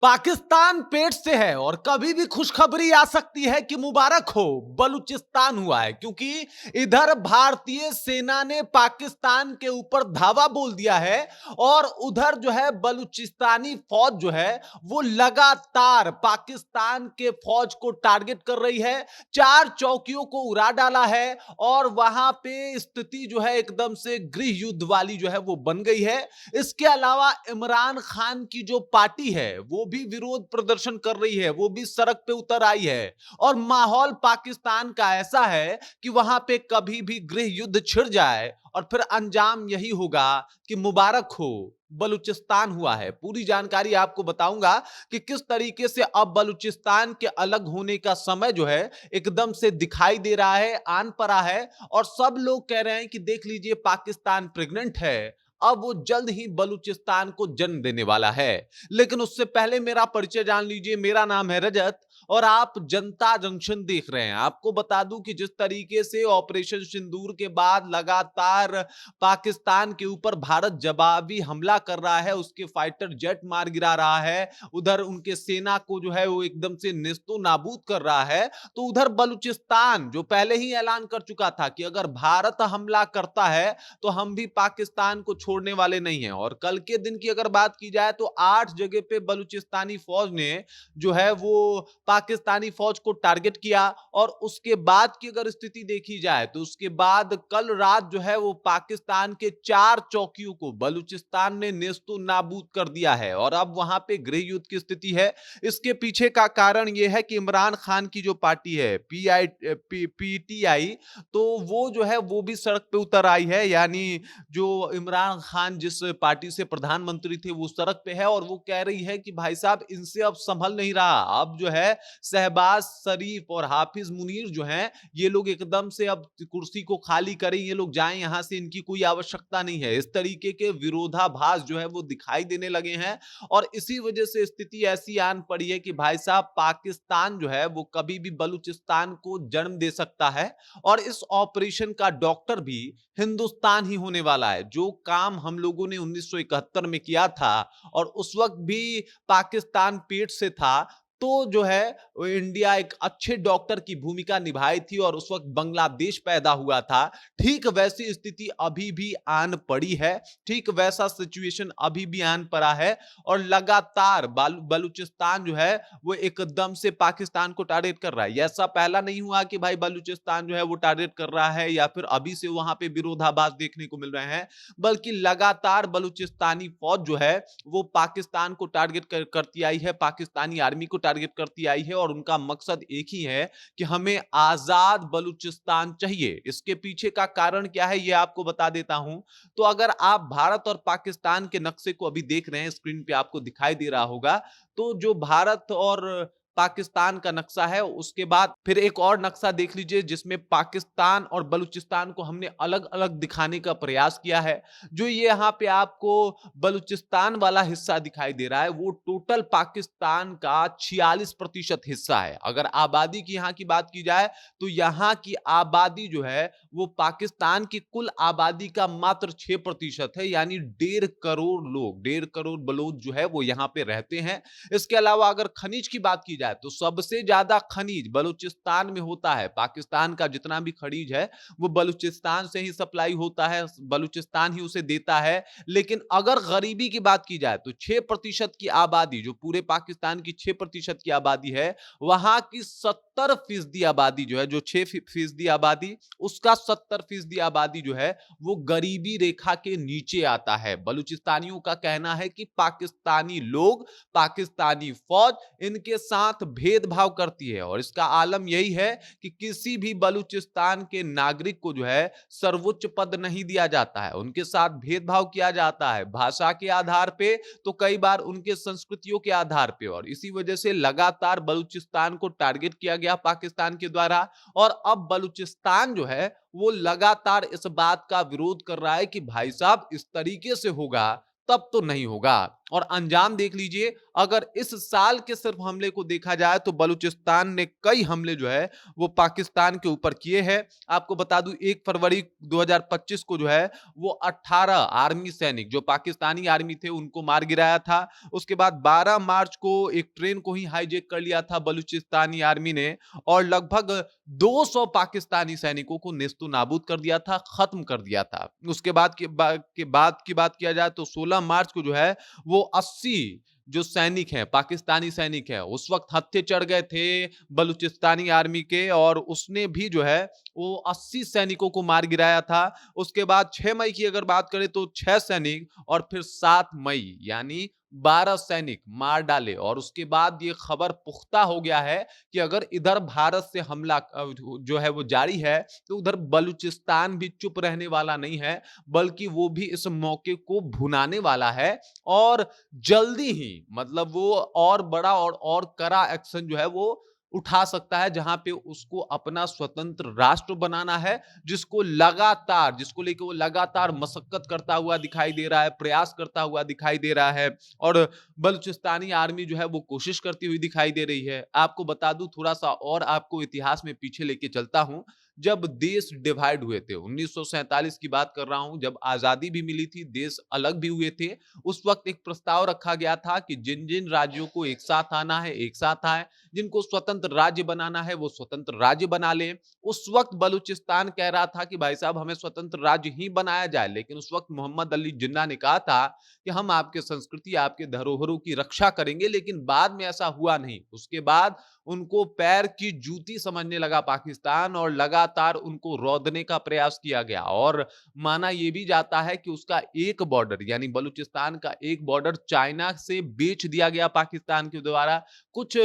पाकिस्तान पेट से है और कभी भी खुशखबरी आ सकती है कि मुबारक हो बलूचिस्तान हुआ है, क्योंकि इधर भारतीय सेना ने पाकिस्तान के ऊपर धावा बोल दिया है और उधर जो है बलूचिस्तानी फौज जो है वो लगातार पाकिस्तान के फौज को टारगेट कर रही है। 4 चौकियों को उड़ा डाला है और वहां पे स्थिति जो है एकदम से गृह युद्ध वाली जो है वो बन गई है। इसके अलावा इमरान खान की जो पार्टी है वो भी विरोध प्रदर्शन कर रही है, वो भी सड़क पे उतर आई है और माहौल पाकिस्तान का ऐसा है कि वहां पे कभी भी गृह युद्ध छिड़ जाए और फिर अंजाम यही होगा कि मुबारक हो बलूचिस्तान हुआ है। पूरी जानकारी आपको बताऊंगा कि किस तरीके से अब बलूचिस्तान के अलग होने का समय जो है एकदम से दिखाई दे रहा है, आन पड़ा है और सब लोग कह रहे हैं कि देख लीजिए पाकिस्तान प्रेग्नेंट है, अब वो जल्द ही बलूचिस्तान को जन्म देने वाला है। लेकिन उससे पहले मेरा परिचय जान लीजिए। मेरा नाम है रजत और आप जनता जंक्शन देख रहे हैं। आपको बता दूं कि जिस तरीके से ऑपरेशन सिंदूर के बाद लगातार पाकिस्तान के ऊपर भारत जवाबी हमला कर रहा है, उसके फाइटर जेट मार गिरा रहा है, उधर उनके सेना को जो है वो एकदम से नेस्तो नाबूद कर रहा है, तो उधर बलूचिस्तान जो पहले ही ऐलान कर चुका था कि अगर भारत हमला करता है तो हम भी पाकिस्तान को छोड़ने वाले नहीं हैं। और कल के दिन की अगर बात की जाए तो 8 जगह पे बलूचिस्तानी फौज ने जो है वो पाकिस्तानी फौज को टारगेट किया और उसके बाद की अगर स्थिति देखी जाए तो उसके बाद कल रात जो है वो पाकिस्तान के 4 चौकियों को बलूचिस्तान ने नेस्तो नाबूद कर दिया है और अब वहां पे गृह युद्ध की स्थिति है। इसके पीछे का कारण यह है कि इमरान खान की जो पार्टी है पीटीआई, तो वो जो है वो भी सड़क पे उतर आई है। यानी जो इमरान खान जिस पार्टी से प्रधानमंत्री थे वो सड़क पे है और वो कह रही है कि भाई साहब इनसे अब संभल नहीं रहा। अब जो है शहबाज शरीफ और हाफिज मुनीर जो हैं ये लोग एकदम से अब कुर्सी को खाली करें, ये लोग जाएं यहां से, इनकी कोई आवश्यकता नहीं है। इस तरीके के विरोधाभास जो है वो दिखाई देने लगे हैं और इसी वजह से स्थिति ऐसी आन पड़ी है कि भाई साहब पाकिस्तान जो है वो कभी भी बलूचिस्तान को जन्म दे सकता है और इस ऑपरेशन का डॉक्टर भी हिंदुस्तान ही होने वाला है। जो काम हम लोगों ने 1971 में किया था और उस वक्त भी पाकिस्तान पेट से था, तो जो है वो इंडिया एक अच्छे डॉक्टर की भूमिका निभाई थी और उस वक्त बांग्लादेश पैदा हुआ था। ठीक वैसी स्थिति अभी भी आन पड़ी है, ठीक वैसा सिचुएशन अभी भी आन पड़ा है और लगातार बलूचिस्तान जो है वो एकदम से पाकिस्तान को टारगेट कर रहा है। ऐसा पहला नहीं हुआ कि भाई बलूचिस्तान जो है वो टारगेट कर रहा है या फिर अभी से वहां पे विरोधाभास देखने को मिल रहे हैं, बल्कि लगातार बलूचिस्तानी फौज जो है वो पाकिस्तान को टारगेट करती आई है, पाकिस्तानी आर्मी को टारगेट करती आई है और उनका मकसद एक ही है कि हमें आजाद बलूचिस्तान चाहिए। इसके पीछे का कारण क्या है ये आपको बता देता हूं। तो अगर आप भारत और पाकिस्तान के नक्शे को अभी देख रहे हैं, स्क्रीन पे आपको दिखाई दे रहा होगा, तो जो भारत और पाकिस्तान का नक्शा है उसके बाद फिर एक और नक्शा देख लीजिए जिसमें पाकिस्तान और बलूचिस्तान को हमने अलग अलग दिखाने का प्रयास किया है। जो ये यहाँ पे आपको बलूचिस्तान वाला हिस्सा दिखाई दे रहा है वो टोटल पाकिस्तान का 46% हिस्सा है। अगर आबादी की यहाँ की बात की जाए तो यहाँ की आबादी जो है वो पाकिस्तान की कुल आबादी का मात्र 6% है, यानी 1.5 करोड़ लोग, 1.5 करोड़ बलूच जो है वो यहाँ पे रहते हैं। इसके अलावा अगर खनिज की बात की जाए तो सबसे ज्यादा खनिज बलूचिस्तान में होता है। पाकिस्तान का जितना भी खनिज है वो बलूचिस्तान से ही सप्लाई होता है, बलूचिस्तान ही उसे देता है। लेकिन अगर गरीबी की बात की जाए तो 6% की आबादी, जो पूरे पाकिस्तान की 6% की आबादी है, वहां की 70% आबादी जो है, जो 6% आबादी, उसका 70% आबादी जो है वो गरीबी रेखा के नीचे आता है। बलूचिस्तानियों का कहना है कि पाकिस्तानी लोग, पाकिस्तानी फौज इनके साथ भेदभाव करती है और इसका आलम यही है कि किसी भी बलूचिस्तान के नागरिक को जो है सर्वोच्च पद नहीं दिया जाता है, उनके साथ भेदभाव किया जाता है भाषा के आधार पे, तो कई बार उनके संस्कृतियों के आधार पे, और इसी वजह से लगातार बलूचिस्तान को टारगेट किया गया पाकिस्तान के द्वारा। और अब बलूचिस्तान जो है वो लगातार इस बात का विरोध कर रहा है कि भाई साहब इस तरीके से होगा तब तो नहीं होगा। और अंजाम देख लीजिए। अगर इस साल के सिर्फ हमले को देखा जाए तो बलूचिस्तान ने कई हमले जो है वो पाकिस्तान के ऊपर किए हैं। आपको बता दूं 1 फरवरी 2025 को जो है वो 18 आर्मी सैनिक जो पाकिस्तानी आर्मी थे उनको मार गिराया था। उसके बाद 12 मार्च को एक ट्रेन को ही हाईजैक कर लिया था बलूचिस्तानी आर्मी ने और लगभग 200 पाकिस्तानी सैनिकों को नेस्तु नाबूद कर दिया था, खत्म कर दिया था। उसके बाद की बात किया जाए तो 16 मार्च को जो है वो 80 जो सैनिक हैं, पाकिस्तानी सैनिक हैं, उस वक्त हत्थे चढ़ गए थे बलूचिस्तानी आर्मी के और उसने भी जो है वो 80 सैनिकों को मार गिराया था। उसके बाद 6 मई की अगर बात करें तो 6 सैनिक और फिर 7 मई यानी 12 सैनिक मार डाले और उसके बाद ये खबर पुख्ता हो गया है कि अगर इधर भारत से हमला जो है वो जारी है तो उधर बलूचिस्तान भी चुप रहने वाला नहीं है, बल्कि वो भी इस मौके को भुनाने वाला है और जल्दी ही मतलब वो और बड़ा और कड़ा एक्शन जो है वो उठा सकता है जहां पे उसको अपना स्वतंत्र राष्ट्र बनाना है जिसको लेके वो लगातार मशक्कत करता हुआ दिखाई दे रहा है, प्रयास करता हुआ दिखाई दे रहा है और बलूचिस्तानी आर्मी जो है वो कोशिश करती हुई दिखाई दे रही है। आपको बता दूं थोड़ा सा और आपको इतिहास में पीछे लेके चलता हूं। जब देश डिवाइड हुए थे 1947 की बात कर रहा हूं, जब आजादी भी मिली थी, देश अलग भी हुए थे, उस वक्त एक प्रस्ताव रखा गया था कि जिन जिन राज्यों को एक साथ आना है एक साथ आए, जिनको स्वतंत्र राज्य बनाना है वो स्वतंत्र राज्य बना ले। उस वक्त बलूचिस्तान कह रहा था कि भाई साहब हमें स्वतंत्र राज्य ही बनाया जाए, लेकिन उस वक्त मोहम्मद अली जिन्ना ने कहा था कि हम आपके संस्कृति आपके धरोहरों की रक्षा करेंगे, लेकिन बाद में ऐसा हुआ नहीं। उसके बाद उनको पैर की जूती समझने लगा पाकिस्तान और लगातार उनको रौंदने का प्रयास किया गया और माना यह भी जाता है कि उसका एक बॉर्डर यानी बलूचिस्तान का एक बॉर्डर चाइना से बेच दिया गया पाकिस्तान के द्वारा। कुछ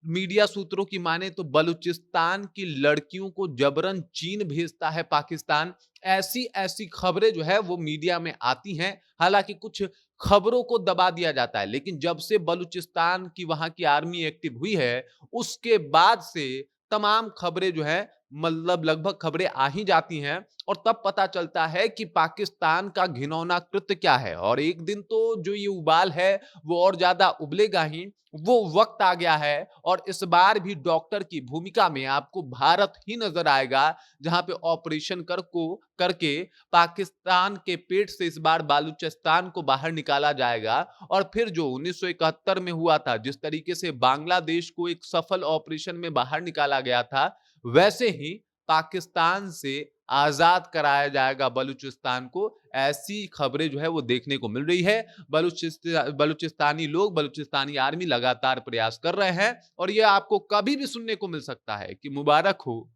मीडिया सूत्रों की माने तो बलूचिस्तान की लड़कियों को जबरन चीन भेजता है पाकिस्तान। ऐसी ऐसी खबरें जो है वो मीडिया में आती हैं। हालांकि कुछ खबरों को दबा दिया जाता है, लेकिन जब से बलूचिस्तान की वहां की आर्मी एक्टिव हुई है उसके बाद से तमाम खबरें जो है मतलब लगभग खबरें आ ही जाती हैं और तब पता चलता है कि पाकिस्तान का घिनौना कृत्य क्या है। और एक दिन तो जो ये उबाल है वो और ज्यादा उबलेगा ही। वो वक्त आ गया है और इस बार भी डॉक्टर की भूमिका में आपको भारत ही नजर आएगा, जहां पे ऑपरेशन करके पाकिस्तान के पेट से इस बार बलूचिस्तान को बाहर निकाला जाएगा। और फिर जो 1971 में हुआ था, जिस तरीके से बांग्लादेश को एक सफल ऑपरेशन में बाहर निकाला गया था, वैसे ही पाकिस्तान से आजाद कराया जाएगा बलूचिस्तान को। ऐसी खबरें जो है वो देखने को मिल रही है। बलूचिस्तानी लोग, बलूचिस्तानी आर्मी लगातार प्रयास कर रहे हैं और ये आपको कभी भी सुनने को मिल सकता है कि मुबारक हो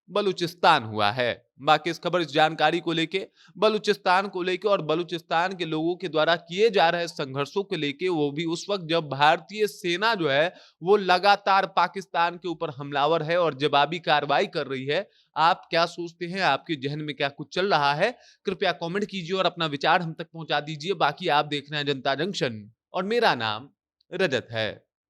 बलूचिस्तान हुआ है। बाकी इस खबर, इस जानकारी को लेके, बलूचिस्तान को लेके और बलूचिस्तान के लोगों के द्वारा किए जा रहे संघर्षों को लेके, वो भी उस वक्त जब भारतीय सेना जो है वो लगातार पाकिस्तान के ऊपर हमलावर है और जवाबी कार्रवाई कर रही है। आप क्या सोचते हैं? आपके जहन में क्या कुछ चल रहा है? कृपया कमेंट कीजिए और अपना विचार हम तक पहुंचा दीजिए। बाकी आप देख रहे हैं जनता जंक्शन और मेरा नाम रजत है।